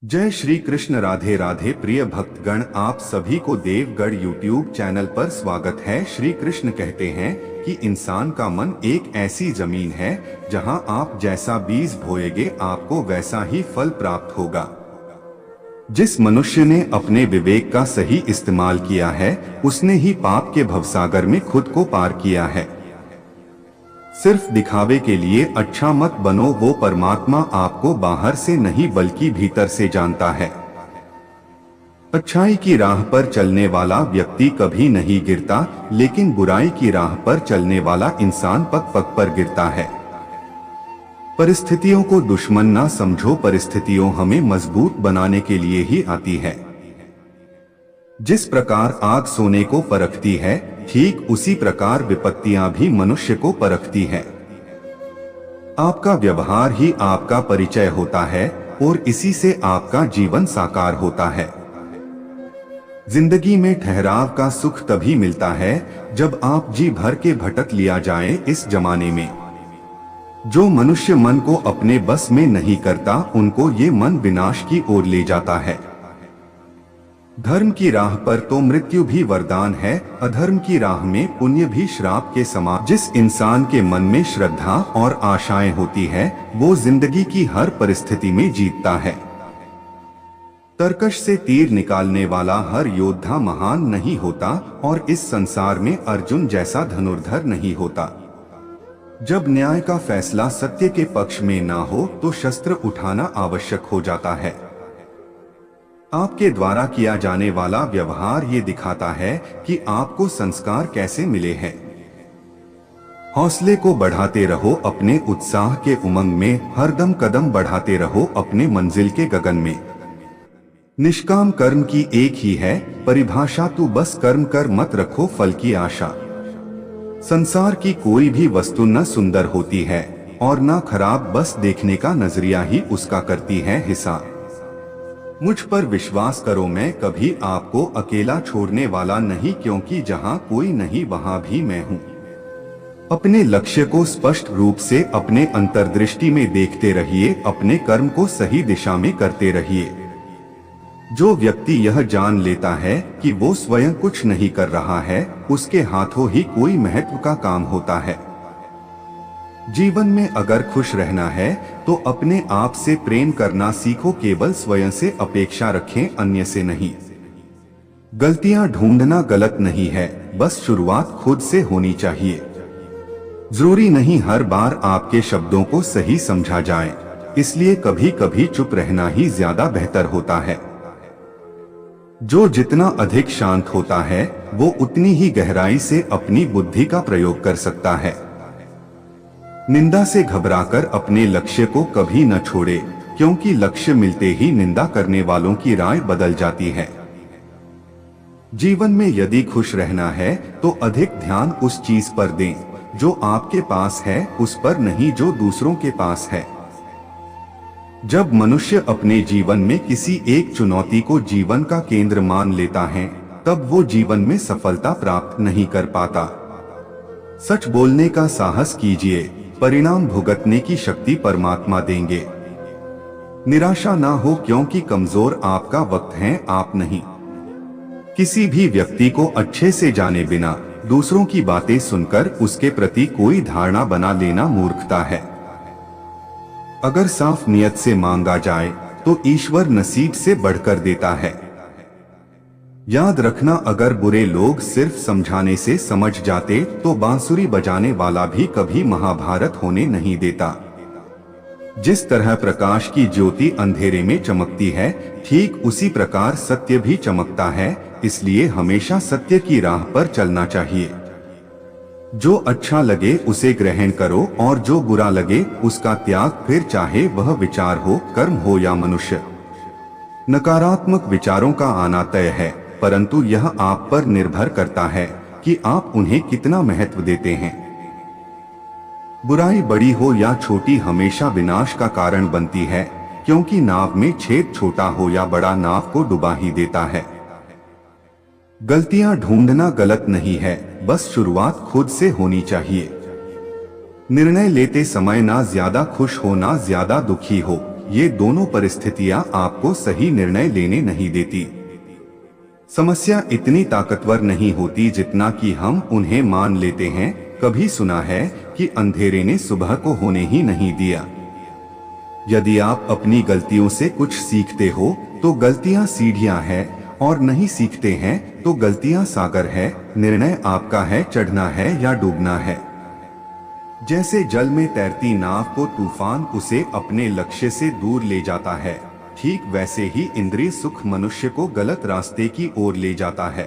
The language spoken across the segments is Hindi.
जय श्री कृष्ण। राधे राधे। प्रिय भक्तगण, आप सभी को देवगढ़ यूट्यूब चैनल पर स्वागत है। श्री कृष्ण कहते हैं कि इंसान का मन एक ऐसी जमीन है जहां आप जैसा बीज बोएंगे आपको वैसा ही फल प्राप्त होगा। जिस मनुष्य ने अपने विवेक का सही इस्तेमाल किया है उसने ही पाप के भवसागर में खुद को पार किया है। सिर्फ दिखावे के लिए अच्छा मत बनो, वो परमात्मा आपको बाहर से नहीं बल्कि भीतर से जानता है। अच्छाई की राह पर चलने वाला व्यक्ति कभी नहीं गिरता, लेकिन बुराई की राह पर चलने वाला इंसान पग पग पर गिरता है। परिस्थितियों को दुश्मन ना समझो, परिस्थितियों हमें मजबूत बनाने के लिए ही आती है। जिस प्रकार आग सोने को परखती है, ठीक उसी प्रकार विपत्तियां भी मनुष्य को परखती है। आपका व्यवहार ही आपका परिचय होता है और इसी से आपका जीवन साकार होता है। जिंदगी में ठहराव का सुख तभी मिलता है जब आप जी भर के भटक लिया जाए। इस जमाने में जो मनुष्य मन को अपने बस में नहीं करता, उनको ये मन विनाश की ओर ले जाता है। धर्म की राह पर तो मृत्यु भी वरदान है, अधर्म की राह में पुण्य भी श्राप के समान। जिस इंसान के मन में श्रद्धा और आशाएं होती है वो जिंदगी की हर परिस्थिति में जीतता है। तरकश से तीर निकालने वाला हर योद्धा महान नहीं होता और इस संसार में अर्जुन जैसा धनुर्धर नहीं होता। जब न्याय का फैसला सत्य के पक्ष में ना हो तो शस्त्र उठाना आवश्यक हो जाता है। आपके द्वारा किया जाने वाला व्यवहार ये दिखाता है कि आपको संस्कार कैसे मिले हैं। हौसले को बढ़ाते रहो अपने उत्साह के उमंग में, हरदम कदम बढ़ाते रहो अपने मंजिल के गगन में। निष्काम कर्म की एक ही है परिभाषा, तू बस कर्म कर मत रखो फल की आशा। संसार की कोई भी वस्तु न सुंदर होती है और न खराब, बस देखने का नजरिया ही उसका करती है हिसाब। मुझ पर विश्वास करो, मैं कभी आपको अकेला छोड़ने वाला नहीं, क्योंकि जहां कोई नहीं वहां भी मैं हूं। अपने लक्ष्य को स्पष्ट रूप से अपने अंतर्दृष्टि में देखते रहिए, अपने कर्म को सही दिशा में करते रहिए। जो व्यक्ति यह जान लेता है कि वो स्वयं कुछ नहीं कर रहा है, उसके हाथों ही कोई महत्व का काम होता है। जीवन में अगर खुश रहना है तो अपने आप से प्रेम करना सीखो, केवल स्वयं से अपेक्षा रखें, अन्य से नहीं। गलतियां ढूंढना गलत नहीं है, बस शुरुआत खुद से होनी चाहिए। जरूरी नहीं हर बार आपके शब्दों को सही समझा जाए, इसलिए कभी कभी चुप रहना ही ज्यादा बेहतर होता है। जो जितना अधिक शांत होता है वो उतनी ही गहराई से अपनी बुद्धि का प्रयोग कर सकता है। निंदा से घबराकर अपने लक्ष्य को कभी न छोड़े, क्योंकि लक्ष्य मिलते ही निंदा करने वालों की राय बदल जाती है। जीवन में यदि खुश रहना है तो अधिक ध्यान उस चीज पर दें जो आपके पास है, उस पर नहीं जो दूसरों के पास है। जब मनुष्य अपने जीवन में किसी एक चुनौती को जीवन का केंद्र मान लेता है तब वो जीवन में सफलता प्राप्त नहीं कर पाता। सच बोलने का साहस कीजिए, परिणाम भुगतने की शक्ति परमात्मा देंगे। निराशा ना हो, क्योंकि कमजोर आपका वक्त है, आप नहीं। किसी भी व्यक्ति को अच्छे से जाने बिना दूसरों की बातें सुनकर उसके प्रति कोई धारणा बना लेना मूर्खता है। अगर साफ नियत से मांगा जाए तो ईश्वर नसीब से बढ़कर देता है। याद रखना, अगर बुरे लोग सिर्फ समझाने से समझ जाते तो बांसुरी बजाने वाला भी कभी महाभारत होने नहीं देता। जिस तरह प्रकाश की ज्योति अंधेरे में चमकती है, ठीक उसी प्रकार सत्य भी चमकता है, इसलिए हमेशा सत्य की राह पर चलना चाहिए। जो अच्छा लगे उसे ग्रहण करो और जो बुरा लगे उसका त्याग, फिर चाहे वह विचार हो, कर्म हो या मनुष्य। नकारात्मक विचारों का आना तय है, परंतु यह आप पर निर्भर करता है कि आप उन्हें कितना महत्व देते हैं। बुराई बड़ी हो या छोटी हमेशा विनाश का कारण बनती है, क्योंकि नाव में छेद छोटा हो या बड़ा नाव को डुबा ही देता है। गलतियां ढूंढना गलत नहीं है, बस शुरुआत खुद से होनी चाहिए। निर्णय लेते समय ना ज्यादा खुश हो ना ज्यादा दुखी हो, ये दोनों परिस्थितियां आपको सही निर्णय लेने नहीं देती। समस्या इतनी ताकतवर नहीं होती जितना कि हम उन्हें मान लेते हैं। कभी सुना है कि अंधेरे ने सुबह को होने ही नहीं दिया। यदि आप अपनी गलतियों से कुछ सीखते हो तो गलतियां सीढ़ियां हैं, और नहीं सीखते हैं तो गलतियां सागर है। निर्णय आपका है, चढ़ना है या डूबना है। जैसे जल में तैरती नाव को तूफान उसे अपने लक्ष्य से दूर ले जाता है, ठीक वैसे ही इंद्रिय सुख मनुष्य को गलत रास्ते की ओर ले जाता है।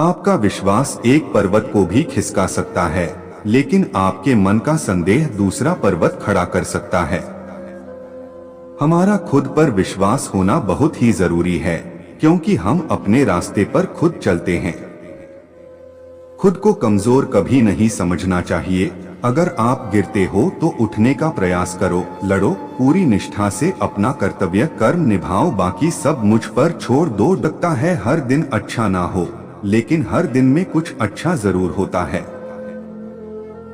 आपका विश्वास एक पर्वत को भी खिसका सकता है, लेकिन आपके मन का संदेह दूसरा पर्वत खड़ा कर सकता है। हमारा खुद पर विश्वास होना बहुत ही जरूरी है, क्योंकि हम अपने रास्ते पर खुद चलते हैं। खुद को कमजोर कभी नहीं समझना चाहिए। अगर आप गिरते हो तो उठने का प्रयास करो, लड़ो, पूरी निष्ठा से अपना कर्तव्य कर्म निभाओ, बाकी सब मुझ पर छोड़ दो। लगता है हर दिन अच्छा ना हो, लेकिन हर दिन में कुछ अच्छा जरूर होता है।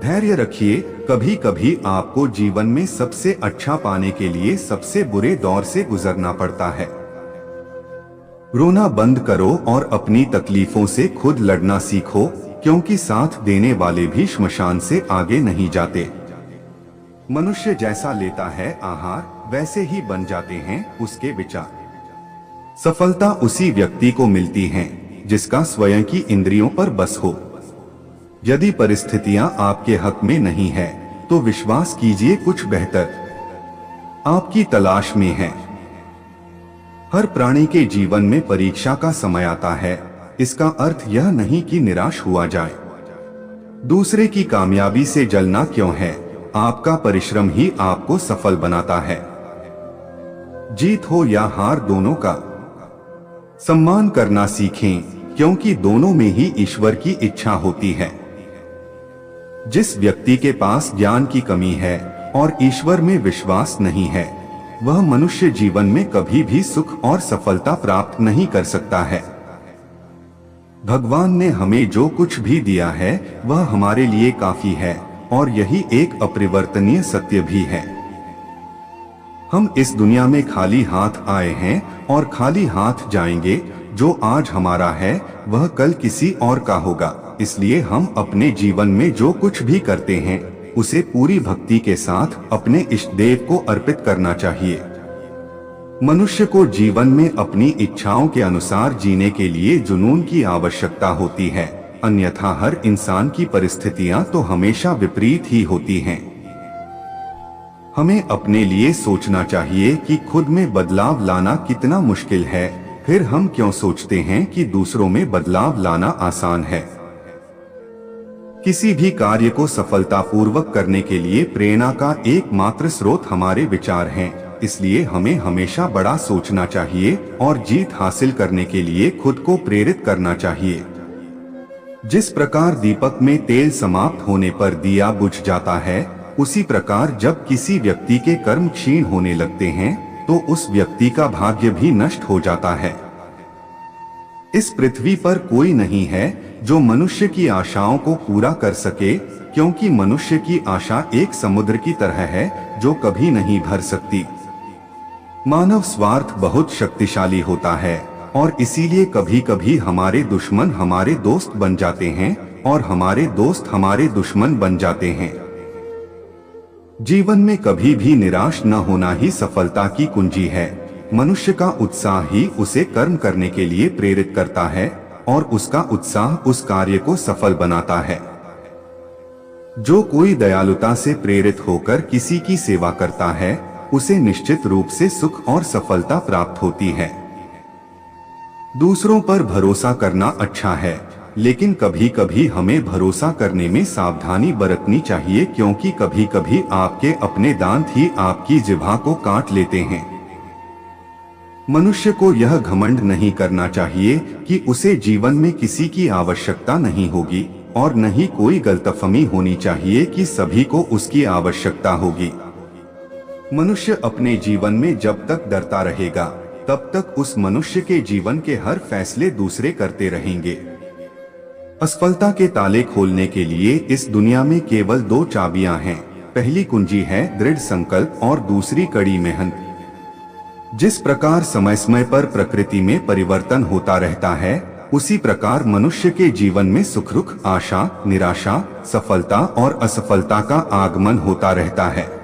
धैर्य रखिए, कभी कभी आपको जीवन में सबसे अच्छा पाने के लिए सबसे बुरे दौर से गुजरना पड़ता है। रोना बंद करो और अपनी तकलीफों से खुद लड़ना सीखो, क्योंकि साथ देने वाले भी श्मशान से आगे नहीं जाते। मनुष्य जैसा लेता है आहार, वैसे ही बन जाते हैं उसके विचार। सफलता उसी व्यक्ति को मिलती है जिसका स्वयं की इंद्रियों पर बस हो। यदि परिस्थितियां आपके हक में नहीं है तो विश्वास कीजिए कुछ बेहतर आपकी तलाश में है। हर प्राणी के जीवन में परीक्षा का समय आता है। इसका अर्थ यह नहीं कि निराश हुआ जाए। दूसरे की कामयाबी से जलना क्यों है? आपका परिश्रम ही आपको सफल बनाता है। जीत हो या हार, दोनों का सम्मान करना सीखें, क्योंकि दोनों में ही ईश्वर की इच्छा होती है। जिस व्यक्ति के पास ज्ञान की कमी है और ईश्वर में विश्वास नहीं है, वह मनुष्य जीवन में कभी भी सुख और सफलता प्राप्त नहीं कर सकता है। भगवान ने हमें जो कुछ भी दिया है वह हमारे लिए काफी है, और यही एक अपरिवर्तनीय सत्य भी है। हम इस दुनिया में खाली हाथ आए हैं और खाली हाथ जाएंगे। जो आज हमारा है वह कल किसी और का होगा। इसलिए हम अपने जीवन में जो कुछ भी करते हैं उसे पूरी भक्ति के साथ अपने इष्ट देव को अर्पित करना चाहिए। मनुष्य को जीवन में अपनी इच्छाओं के अनुसार जीने के लिए जुनून की आवश्यकता होती है, अन्यथा हर इंसान की परिस्थितियां तो हमेशा विपरीत ही होती हैं। हमें अपने लिए सोचना चाहिए कि खुद में बदलाव लाना कितना मुश्किल है, फिर हम क्यों सोचते हैं कि दूसरों में बदलाव लाना आसान है। किसी भी कार्य को सफलतापूर्वक करने के लिए प्रेरणा का एकमात्र स्रोत हमारे विचार हैं। इसलिए हमें हमेशा बड़ा सोचना चाहिए और जीत हासिल करने के लिए खुद को प्रेरित करना चाहिए। जिस प्रकार दीपक में तेल समाप्त होने पर दिया बुझ जाता है, उसी प्रकार जब किसी व्यक्ति के कर्म क्षीण होने लगते हैं तो उस व्यक्ति का भाग्य भी नष्ट हो जाता है। इस पृथ्वी पर कोई नहीं है जो मनुष्य की आशाओं को पूरा कर सके, क्योंकि मनुष्य की आशा एक समुद्र की तरह है जो कभी नहीं भर सकती। मानव स्वार्थ बहुत शक्तिशाली होता है, और इसीलिए कभी कभी हमारे दुश्मन हमारे दोस्त बन जाते हैं और हमारे दोस्त हमारे दुश्मन बन जाते हैं। जीवन में कभी भी निराश न होना ही सफलता की कुंजी है। मनुष्य का उत्साह ही उसे कर्म करने के लिए प्रेरित करता है, और उसका उत्साह उस कार्य को सफल बनाता है। जो कोई दयालुता से प्रेरित होकर किसी की सेवा करता है, उसे निश्चित रूप से सुख और सफलता प्राप्त होती है। दूसरों पर भरोसा करना अच्छा है, लेकिन कभी कभी हमें भरोसा करने में सावधानी बरतनी चाहिए, क्योंकि कभी कभी आपके अपने दांत ही आपकी जिह्वा को काट लेते हैं। मनुष्य को यह घमंड नहीं करना चाहिए कि उसे जीवन में किसी की आवश्यकता नहीं होगी, और न ही कोई गलतफहमी होनी चाहिए कि सभी को उसकी आवश्यकता होगी। मनुष्य अपने जीवन में जब तक डरता रहेगा, तब तक उस मनुष्य के जीवन के हर फैसले दूसरे करते रहेंगे। असफलता के ताले खोलने के लिए इस दुनिया में केवल 2 चाबियां हैं, पहली कुंजी है दृढ़ संकल्प और दूसरी कड़ी मेहनत। जिस प्रकार समय समय पर प्रकृति में परिवर्तन होता रहता है, उसी प्रकार मनुष्य के जीवन में सुख दुख, आशा, निराशा, सफलता और असफलता का आगमन होता रहता है।